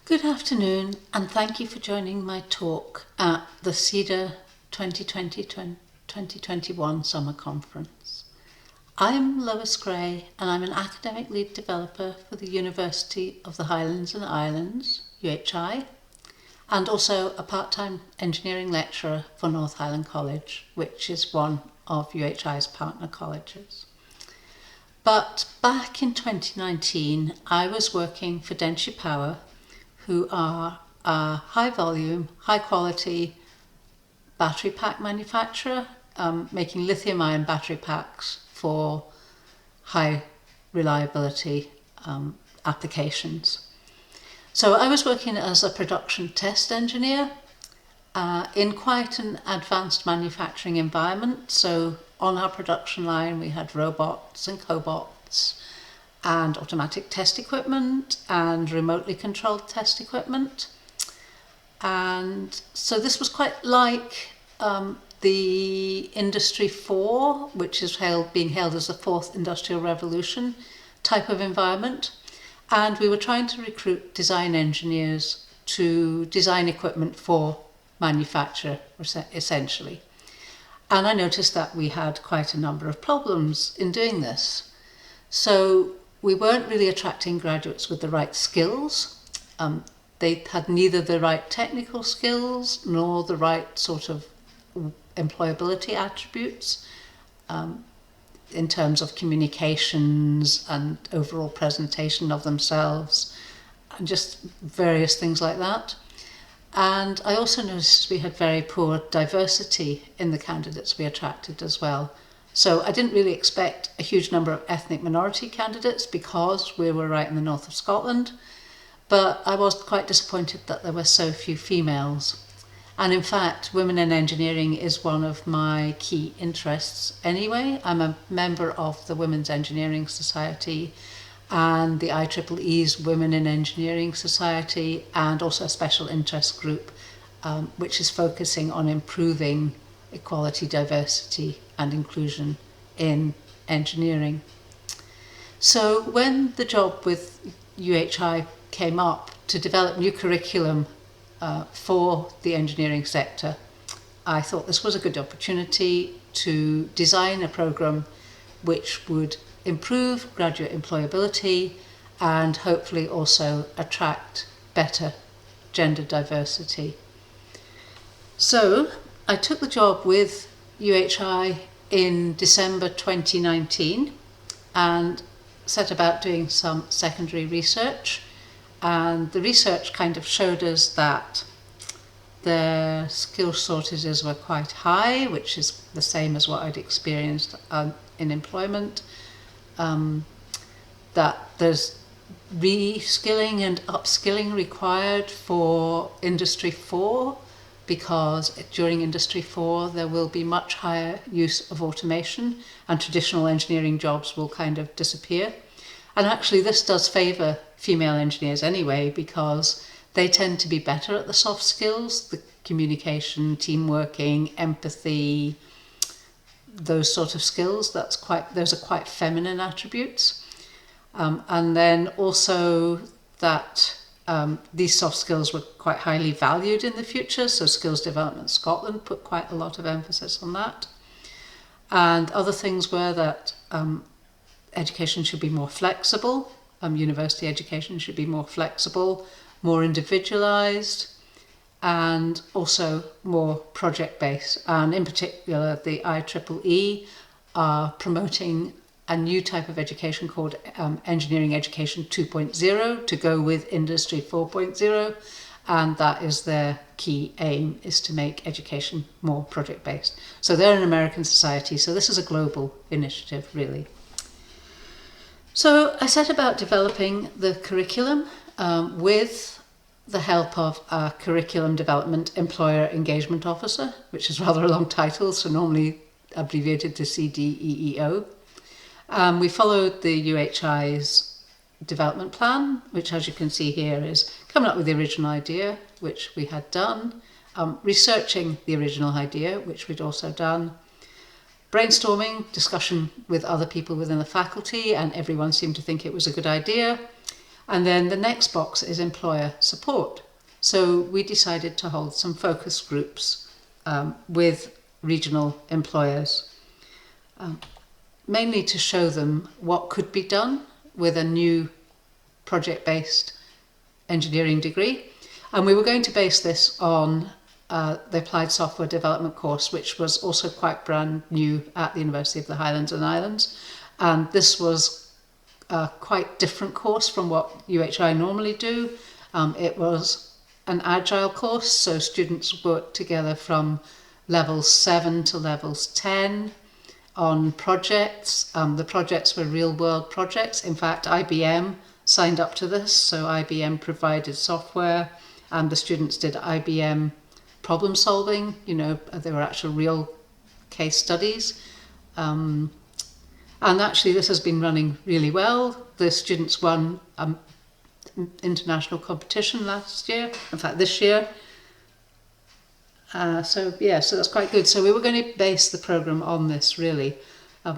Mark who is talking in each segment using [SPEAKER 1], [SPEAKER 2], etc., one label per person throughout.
[SPEAKER 1] Good afternoon, and thank you for joining my talk at the SEDA 2020-2021 Summer Conference. I'm Lois Gray, and I'm an academic lead developer for the University of the Highlands and Islands, UHI, and also a part-time engineering lecturer for North Highland College, which is one of UHI's partner colleges. But back in 2019, I was working for Denshy Power, who are a high-volume, high-quality battery pack manufacturer, making lithium-ion battery packs for high reliability applications. So I was working as a production test engineer in quite an advanced manufacturing environment. So on our production line, we had robots and cobots and automatic test equipment and remotely controlled test equipment. And so this was quite like the Industry 4, which is being hailed as the fourth industrial revolution type of environment. And we were trying to recruit design engineers to design equipment for manufacture, essentially. And I noticed that we had quite a number of problems in doing this. So we weren't really attracting graduates with the right skills. They had neither the right technical skills nor the right sort of employability attributes in terms of communications and overall presentation of themselves, and just various things like that. And I also noticed we had very poor diversity in the candidates we attracted as well. So I didn't really expect a huge number of ethnic minority candidates because we were right in the north of Scotland, but I was quite disappointed that there were so few females. And in fact, women in engineering is one of my key interests anyway. I'm a member of the Women's Engineering Society and the IEEE's Women in Engineering Society, and also a special interest group which is focusing on improving equality, diversity and inclusion in engineering. So when the job with UHI came up to develop new curriculum for the engineering sector, I thought this was a good opportunity to design a program which would improve graduate employability and hopefully also attract better gender diversity. So I took the job with UHI in December 2019 and set about doing some secondary research. And the research kind of showed us that the skill shortages were quite high, which is the same as what I'd experienced in employment, that there's reskilling and upskilling required for Industry 4, because during Industry 4 there will be much higher use of automation and traditional engineering jobs will kind of disappear. And actually this does favour female engineers anyway, because they tend to be better at the soft skills, the communication, team working, empathy, those sort of skills. Those are quite feminine attributes. And then also that these soft skills were quite highly valued in the future, so Skills Development Scotland put quite a lot of emphasis on that. And other things were that education should be more flexible, university education should be more flexible, more individualised, and also more project-based. And in particular, the IEEE are promoting a new type of education called Engineering Education 2.0 to go with Industry 4.0, and that is their key aim, is to make education more project-based. So they're an American society, so this is a global initiative, really. So I set about developing the curriculum with the help of a Curriculum Development Employer Engagement Officer, which is rather a long title, so normally abbreviated to CDEEO. We followed the UHI's development plan, which, as you can see here, is coming up with the original idea, which we had done, researching the original idea, which we'd also done, brainstorming, discussion with other people within the faculty, and everyone seemed to think it was a good idea, And then the next box is employer support. So we decided to hold some focus groups with regional employers, mainly to show them what could be done with a new project-based engineering degree. And we were going to base this on the Applied Software Development course, which was also quite brand new at the University of the Highlands and Islands. And this was a quite different course from what UHI normally do. It was an agile course, so students worked together from levels 7 to levels 10 on projects. The projects were real world projects. In fact, IBM signed up to this, so IBM provided software and the students did IBM problem solving. You know, they were actual real case studies. And actually this has been running really well. The students won international competition last year, in fact this year. So that's quite good. So we were going to base the programme on this really,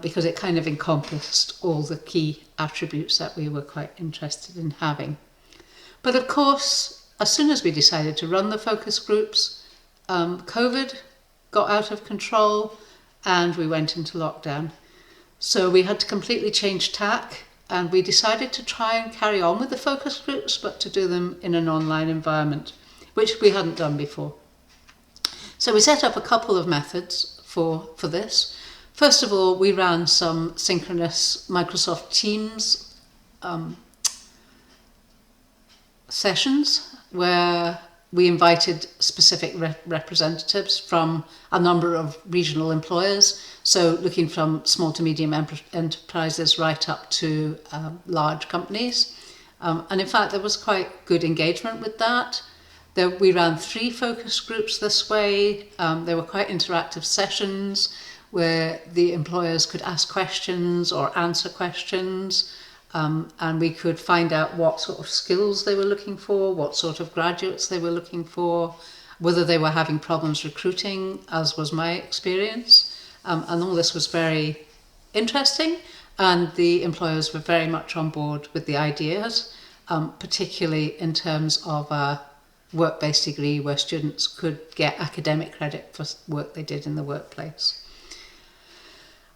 [SPEAKER 1] because it kind of encompassed all the key attributes that we were quite interested in having. But of course, as soon as we decided to run the focus groups, COVID got out of control and we went into lockdown. So we had to completely change tack, and we decided to try and carry on with the focus groups, but to do them in an online environment, which we hadn't done before. So we set up a couple of methods for this. First of all, we ran some synchronous Microsoft Teams sessions where we invited specific representatives from a number of regional employers, so looking from small to medium enterprises right up to large companies. And in fact, there was quite good engagement with that. We ran 3 focus groups this way. They were quite interactive sessions where the employers could ask questions or answer questions. And we could find out what sort of skills they were looking for, what sort of graduates they were looking for, whether they were having problems recruiting, as was my experience. And all this was very interesting, and the employers were very much on board with the ideas, particularly in terms of a work-based degree where students could get academic credit for work they did in the workplace.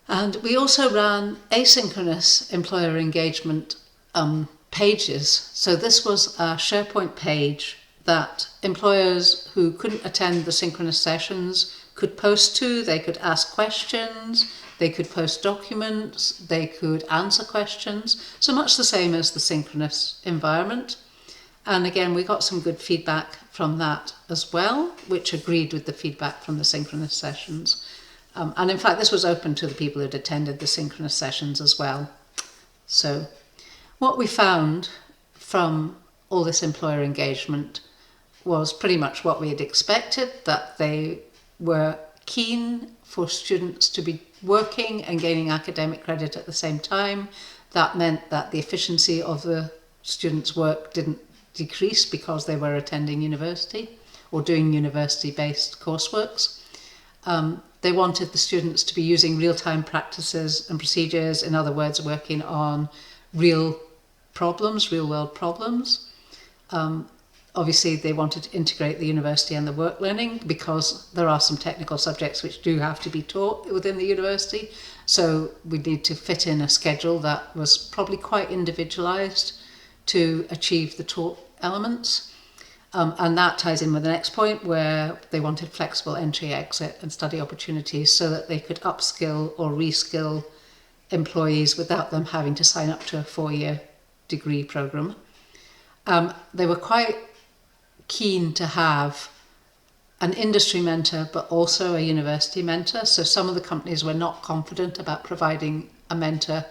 [SPEAKER 1] And we also ran asynchronous employer engagement pages. So this was a SharePoint page that employers who couldn't attend the synchronous sessions could post to. They could ask questions, they could post documents, they could answer questions. So much the same as the synchronous environment. And again, we got some good feedback from that as well, which agreed with the feedback from the synchronous sessions. And in fact, this was open to the people who'd attended the synchronous sessions as well. So what we found from all this employer engagement was pretty much what we had expected, that they were keen for students to be working and gaining academic credit at the same time. That meant that the efficiency of the students' work didn't decrease because they were attending university or doing university-based courseworks. They wanted the students to be using real-time practices and procedures, in other words, working on real problems, real-world problems. Obviously, they wanted to integrate the university and the work learning because there are some technical subjects which do have to be taught within the university. So we need to fit in a schedule that was probably quite individualised to achieve the taught elements. And that ties in with the next point where they wanted flexible entry, exit and study opportunities so that they could upskill or reskill employees without them having to sign up to a 4-year degree programme. They were quite keen to have an industry mentor but also a university mentor. So some of the companies were not confident about providing a mentor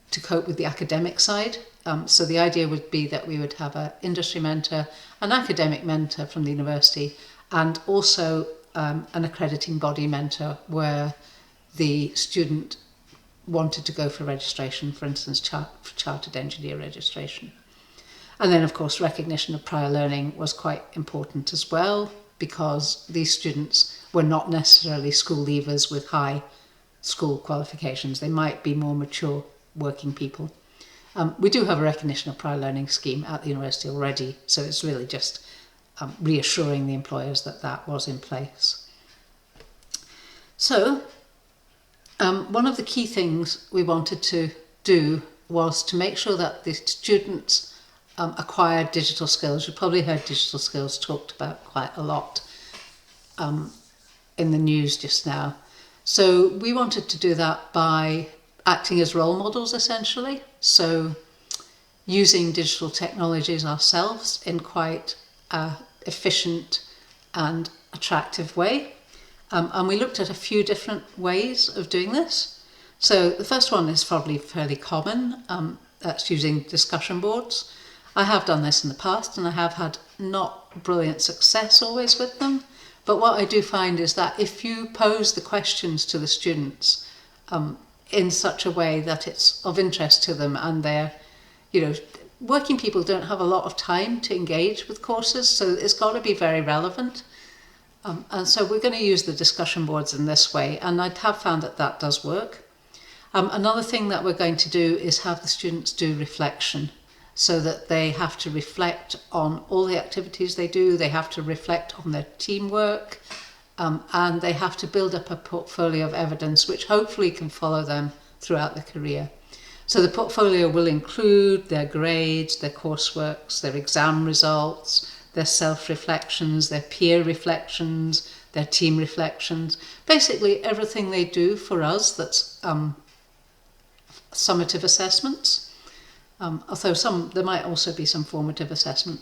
[SPEAKER 1] to cope with the academic side. So the idea would be that we would have an industry mentor, an academic mentor from the university, and also an accrediting body mentor where the student wanted to go for registration, for instance, chartered engineer registration. And then, of course, recognition of prior learning was quite important as well, because these students were not necessarily school leavers with high school qualifications. They might be more mature working people. We do have a recognition of prior learning scheme at the university already, so it's really just reassuring the employers that that was in place. So one of the key things we wanted to do was to make sure that the students acquired digital skills. You've probably heard digital skills talked about quite a lot in the news just now. So we wanted to do that by acting as role models, essentially. So using digital technologies ourselves in quite an efficient and attractive way. And we looked at a few different ways of doing this. So the first one is probably fairly common. That's using discussion boards. I have done this in the past and I have had not brilliant success always with them. But what I do find is that if you pose the questions to the students in such a way that it's of interest to them, and they're, working people don't have a lot of time to engage with courses, so it's got to be very relevant. And so we're going to use the discussion boards in this way, and I have found that that does work. Another thing that we're going to do is have the students do reflection, so that they have to reflect on all the activities they do, they have to reflect on their teamwork, and they have to build up a portfolio of evidence which hopefully can follow them throughout their career. So the portfolio will include their grades, their courseworks, their exam results, their self-reflections, their peer reflections, their team reflections, basically everything they do for us that's summative assessments. Although there might also be some formative assessment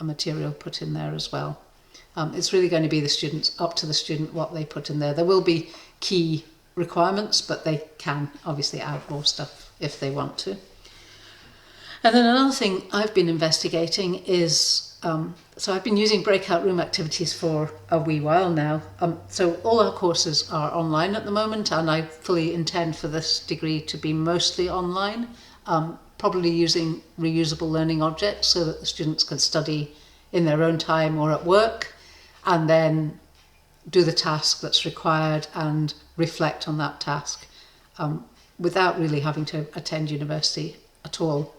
[SPEAKER 1] material put in there as well. It's really going to be up to the student what they put in there. There will be key requirements, but they can obviously add more stuff if they want to. And then another thing I've been investigating is, so I've been using breakout room activities for a wee while now. So all our courses are online at the moment, and I fully intend for this degree to be mostly online. Probably using reusable learning objects so that the students can study in their own time or at work, and then do the task that's required and reflect on that task without really having to attend university at all.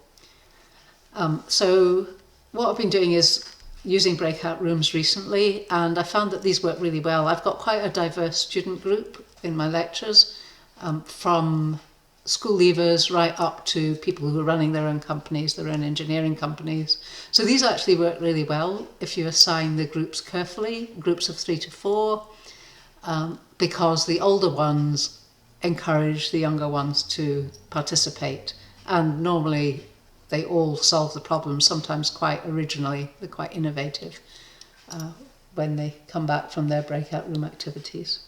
[SPEAKER 1] So what I've been doing is using breakout rooms recently, and I found that these work really well. I've got quite a diverse student group in my lectures, from school leavers right up to people who are running their own companies, their own engineering companies. So these actually work really well if you assign the groups carefully, groups of 3 to 4, because the older ones encourage the younger ones to participate. And normally they all solve the problem, sometimes quite originally. They're quite innovative when they come back from their breakout room activities.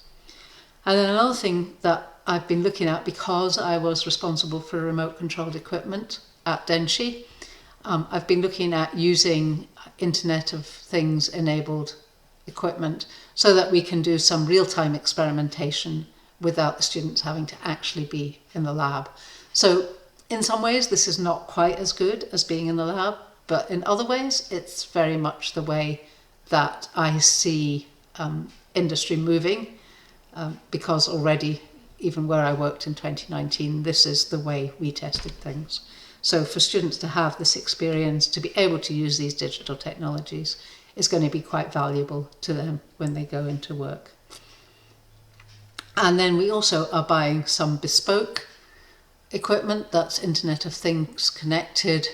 [SPEAKER 1] And then another thing that I've been looking at, because I was responsible for remote controlled equipment at Denshi, I've been looking at using Internet of Things enabled equipment so that we can do some real-time experimentation without the students having to actually be in the lab. So in some ways this is not quite as good as being in the lab, but in other ways it's very much the way that I see industry moving, because already, even where I worked in 2019, this is the way we tested things. So for students to have this experience, to be able to use these digital technologies, is going to be quite valuable to them when they go into work. And then we also are buying some bespoke equipment that's Internet of Things connected,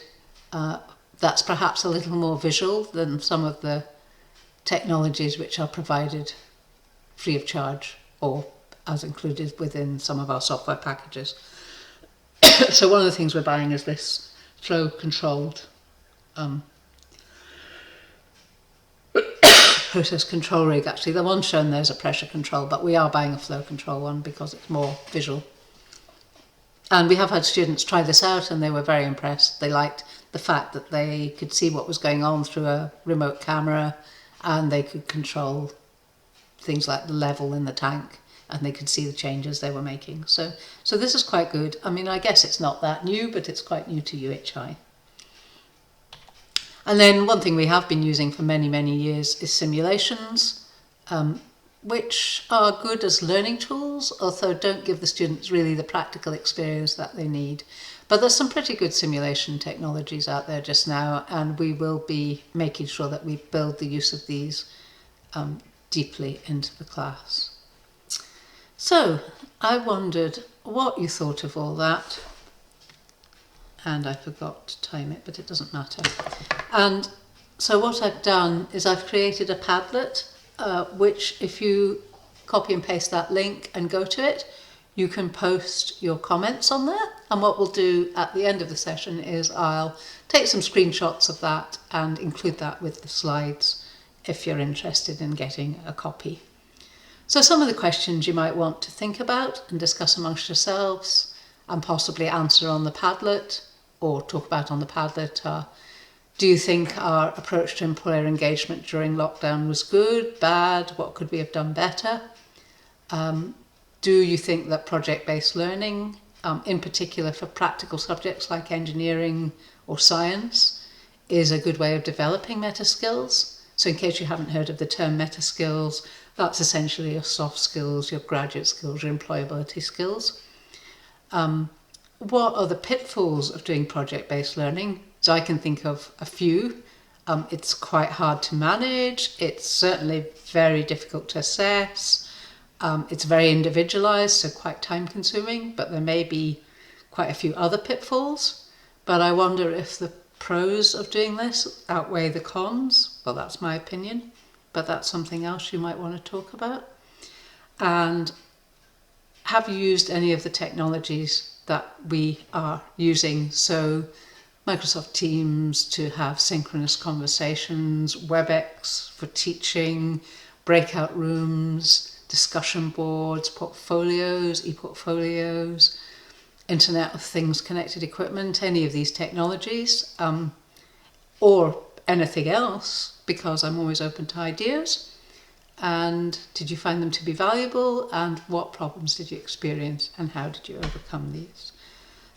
[SPEAKER 1] that's perhaps a little more visual than some of the technologies which are provided free of charge or as included within some of our software packages. So one of the things we're buying is this flow controlled process control rig. Actually, the one shown there is a pressure control, but we are buying a flow control one because it's more visual. And we have had students try this out and they were very impressed. They liked the fact that they could see what was going on through a remote camera, and they could control things like the level in the tank, and they could see the changes they were making. So this is quite good. I mean, I guess it's not that new, but it's quite new to UHI. And then one thing we have been using for many, many years is simulations, which are good as learning tools, although don't give the students really the practical experience that they need. But there's some pretty good simulation technologies out there just now, and we will be making sure that we build the use of these deeply into the class. So I wondered what you thought of all that, and I forgot to time it, but it doesn't matter. And so what I've done is I've created a Padlet, which if you copy and paste that link and go to it, you can post your comments on there. And what we'll do at the end of the session is I'll take some screenshots of that and include that with the slides if you're interested in getting a copy. So some of the questions you might want to think about and discuss amongst yourselves and possibly answer on the Padlet or talk about on the Padlet are: do you think our approach to employer engagement during lockdown was good, bad? What could we have done better? Do you think that project-based learning, in particular for practical subjects like engineering or science, is a good way of developing meta skills? So in case you haven't heard of the term meta skills, that's essentially your soft skills, your graduate skills, your employability skills. What are the pitfalls of doing project-based learning? So I can think of a few. It's quite hard to manage. It's certainly very difficult to assess. It's very individualized, so quite time-consuming, but there may be quite a few other pitfalls. But I wonder if the pros of doing this outweigh the cons. Well, that's my opinion, but that's something else you might want to talk about. And have you used any of the technologies that we are using? So Microsoft Teams to have synchronous conversations, WebEx for teaching, breakout rooms, discussion boards, portfolios, e-portfolios, Internet of Things connected equipment, any of these technologies, or anything else, because I'm always open to ideas. And did you find them to be valuable? And what problems did you experience? And how did you overcome these?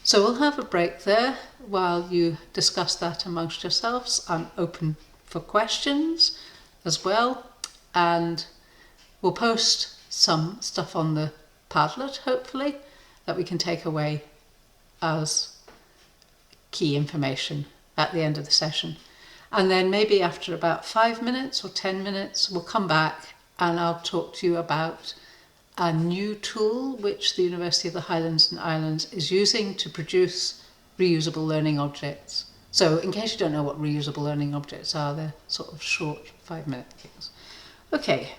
[SPEAKER 1] So we'll have a break there while you discuss that amongst yourselves. I'm open for questions as well. And we'll post some stuff on the Padlet, hopefully, that we can take away as key information at the end of the session. And then maybe after about 5 minutes or 10 minutes, we'll come back and I'll talk to you about a new tool which the University of the Highlands and Islands is using to produce reusable learning objects. So in case you don't know what reusable learning objects are, they're sort of short 5-minute things. Okay.